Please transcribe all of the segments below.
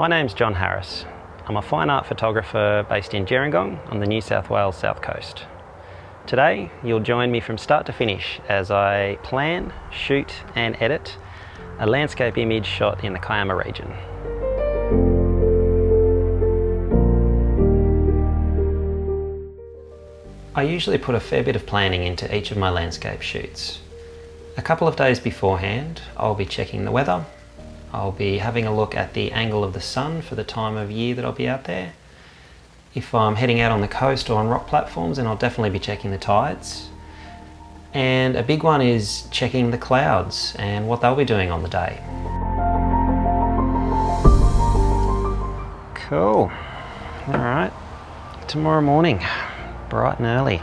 My name's John Harris. I'm a fine art photographer based in Gerringong on the New South Wales south coast. Today you'll join me from start to finish as I plan, shoot and edit a landscape image shot in the Kiama region. I usually put a fair bit of planning into each of my landscape shoots. A couple of days beforehand, I'll be checking the weather. I'll be having a look at the angle of the sun for the time of year that I'll be out there. If I'm heading out on the coast or on rock platforms, then I'll definitely be checking the tides. And a big one is checking the clouds and what they'll be doing on the day. Cool. All right, tomorrow morning, bright and early.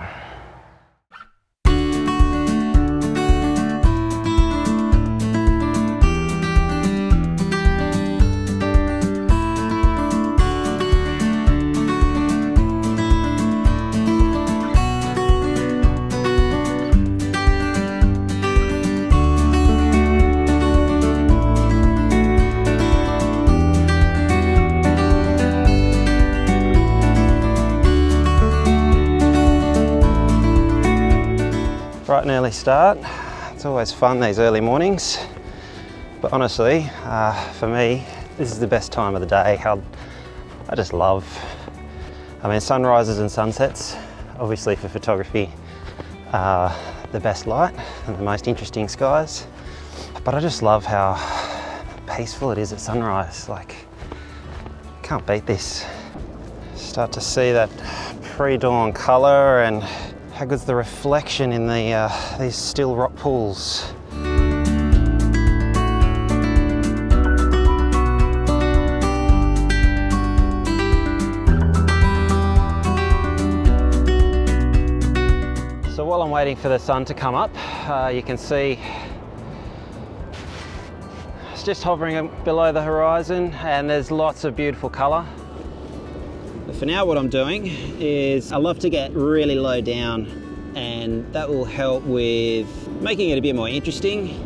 Bright and early start. It's always fun, these early mornings. But honestly, for me, this is the best time of the day. I just love, sunrises and sunsets, obviously for photography, the best light and the most interesting skies. But I just love how peaceful it is at sunrise. Can't beat this. Start to see that pre-dawn colour and how good's the reflection in these still rock pools. So while I'm waiting for the sun to come up, you can see it's just hovering below the horizon and there's lots of beautiful colour. But for now, what I'm doing is I love to get really low down, and that will help with making it a bit more interesting.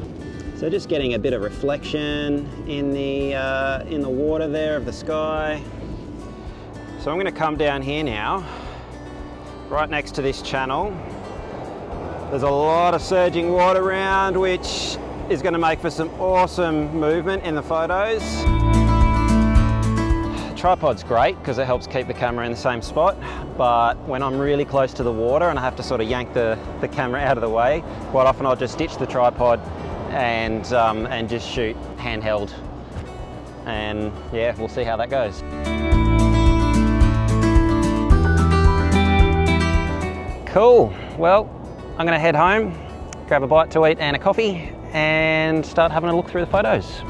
So just getting a bit of reflection in the water there of the sky. So I'm going to come down here now, right next to this channel. There's a lot of surging water around, which is going to make for some awesome movement in the photos. Tripod's great because it helps keep the camera in the same spot, but when I'm really close to the water and I have to sort of yank the camera out of the way, quite often I'll just ditch the tripod and just shoot handheld. And yeah, we'll see how that goes. Cool, well, I'm gonna head home, grab a bite to eat and a coffee, and start having a look through the photos.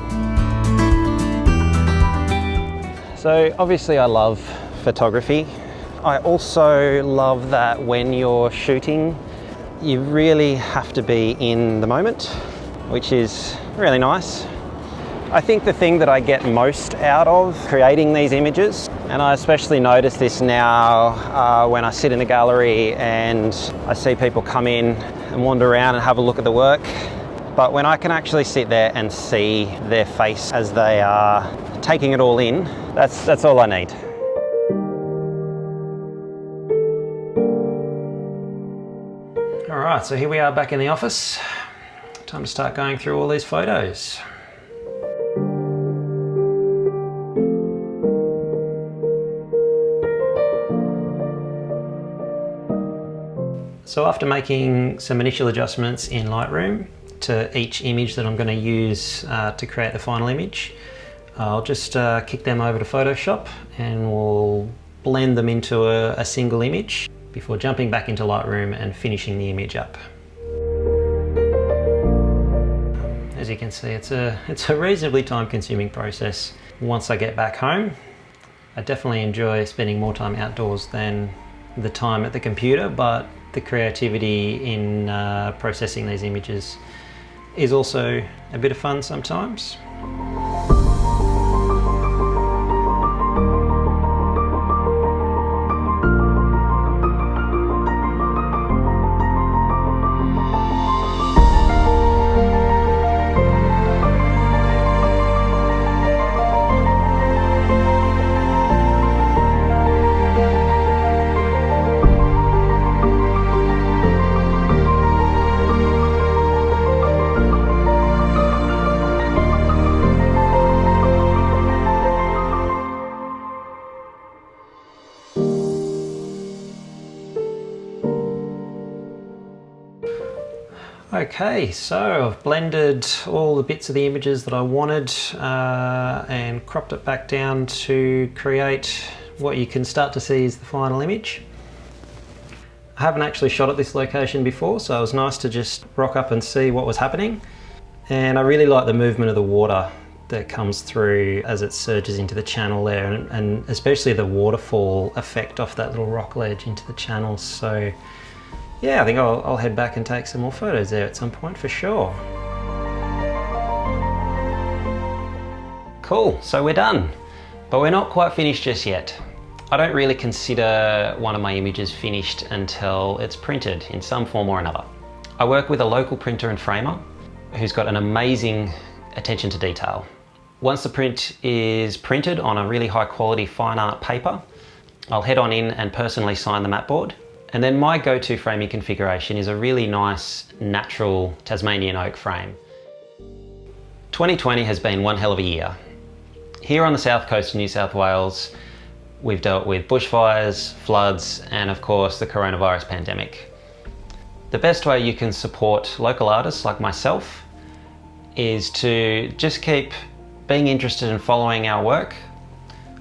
So obviously I love photography. I also love that when you're shooting, you really have to be in the moment, which is really nice. I think the thing that I get most out of creating these images, and I especially notice this now when I sit in the gallery and I see people come in and wander around and have a look at the work, but when I can actually sit there and see their face as they are taking it all in, that's all I need. All right, so here we are back in the office. Time to start going through all these photos. So after making some initial adjustments in Lightroom to each image that I'm going to use to create the final image, I'll just kick them over to Photoshop and we'll blend them into a single image before jumping back into Lightroom and finishing the image up. As you can see, it's a reasonably time-consuming process. Once I get back home, I definitely enjoy spending more time outdoors than the time at the computer, but the creativity in processing these images is also a bit of fun sometimes. Okay, so I've blended all the bits of the images that I wanted and cropped it back down to create what you can start to see is the final image. I haven't actually shot at this location before, so it was nice to just rock up and see what was happening. And I really like the movement of the water that comes through as it surges into the channel there, and especially the waterfall effect off that little rock ledge into the channel. So yeah, I think I'll head back and take some more photos there at some point for sure. Cool, so we're done. But we're not quite finished just yet. I don't really consider one of my images finished until it's printed in some form or another. I work with a local printer and framer who's got an amazing attention to detail. Once the print is printed on a really high quality fine art paper, I'll head on in and personally sign the mat board. And then my go-to framing configuration is a really nice, natural Tasmanian oak frame. 2020 has been one hell of a year. Here on the south coast of New South Wales, we've dealt with bushfires, floods, and of course the coronavirus pandemic. The best way you can support local artists like myself is to just keep being interested in following our work,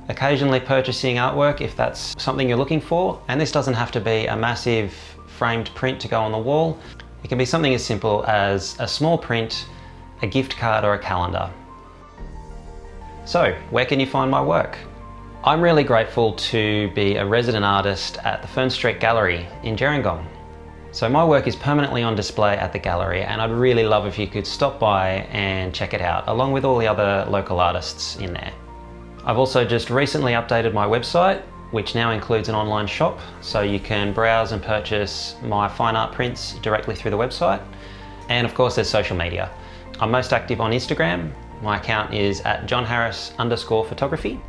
occasionally purchasing artwork if that's something you're looking for. And this doesn't have to be a massive framed print to go on the wall. It can be something as simple as a small print, a gift card, or a calendar. So, where can you find my work? I'm really grateful to be a resident artist at the Fern Street Gallery in Gerringong. So my work is permanently on display at the gallery, and I'd really love if you could stop by and check it out, along with all the other local artists in there. I've also just recently updated my website, which now includes an online shop, so you can browse and purchase my fine art prints directly through the website. And of course, there's social media. I'm most active on Instagram. My account is at johnharris_photography.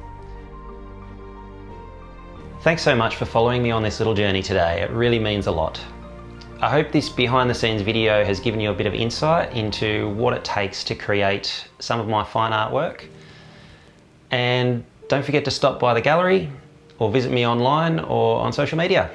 Thanks so much for following me on this little journey today. It really means a lot. I hope this behind the scenes video has given you a bit of insight into what it takes to create some of my fine artwork. And don't forget to stop by the gallery or visit me online or on social media.